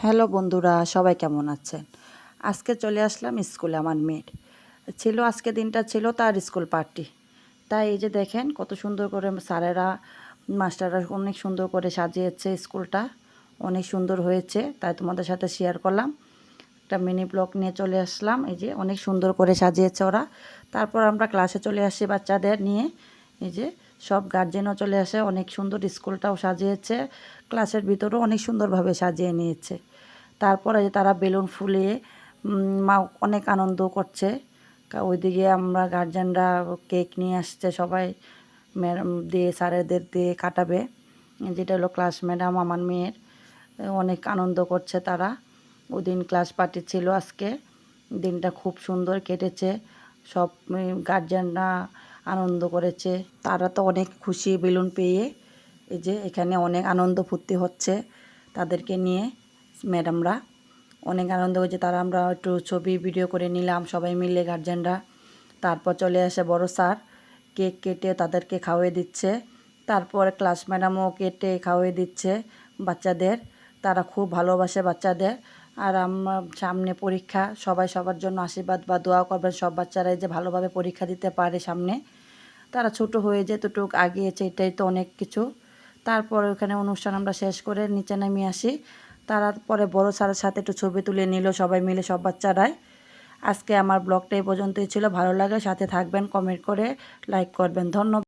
Hello বন্ধুরা, সবাই কেমন আছেন? আজকে চলে আসলাম স্কুলে। আমার মেয়ের ছিল, আজকে দিনটা ছিল তার স্কুল পার্টি। তাই এই যে দেখেন কত সুন্দর করে স্যারেরা মাস্টাররা অনেক সুন্দর করে সাজিয়েছে স্কুলটা, অনেক সুন্দর হয়েছে। তাই তোমাদের সাথে শেয়ার করলাম, একটা মিনি ব্লগ নিয়ে চলে আসলাম। এই যে অনেক সুন্দর করে সাজিয়েছে ওরা। তারপর আমরা ক্লাসে চলে আসি বাচ্চাদের নিয়ে। এই যে সব গার্জেনও চলে আসে, অনেক সুন্দর স্কুলটাও সাজিয়েছে, ক্লাসের ভিতরেও অনেক সুন্দরভাবে সাজিয়ে নিয়েছে। তারপরে তারা বেলুন ফুলিয়ে মা অনেক আনন্দ করছে। ওইদিকে আমরা গার্জেনরা কেক নিয়ে আসছে, সবাই ম্যাডাম দিয়ে স্যারেদের দিয়ে কাটাবে, যেটা হলো ক্লাস ম্যাডাম আমার মেয়ের। অনেক আনন্দ করছে তারা। ওদিন ক্লাস পার্টি ছিল আজকে, দিনটা খুব সুন্দর কেটেছে। সব গার্জেনরা আনন্দ করেছে, তারা তো অনেক খুশি বেলুন পেয়ে। এই যে এখানে অনেক আনন্দ ফুর্তি হচ্ছে তাদেরকে নিয়ে। ম্যাডামরা অনেক আনন্দ হয়েছে, তারা আমরা একটু ছবি ভিডিও করে নিলাম সবাই মিলে গার্জেনরা। তারপর চলে আসে বড় স্যার, কেক কেটে তাদেরকে খাওয়িয়ে দিচ্ছে। তারপর ক্লাস ম্যাডামও কেটে খাওয়িয়ে দিচ্ছে বাচ্চাদের। তারা খুব ভালোবাসে বাচ্চাদের। আর আমার সামনে পরীক্ষা, সবাই সবার জন্য আশীর্বাদ বা দোয়া করবেন, সব বাচ্চারাই যে ভালোভাবে পরীক্ষা দিতে পারে সামনে। তারা ছোট হয়ে যেতটুক আগিয়েছে, এটাই তো অনেক কিছু। তারপর ওখানে অনুষ্ঠান আমরা শেষ করে নিচে নেমে আসি। তারপরে বড় স্যারের সাথে একটু ছবি তুলে নিল সবাই মিলে, সব বাচ্চারাই। আজকে আমার ব্লগটা এই পর্যন্তই ছিল। ভালো লাগে সাথে থাকবেন, কমেন্ট করে লাইক করবেন। ধন্যবাদ।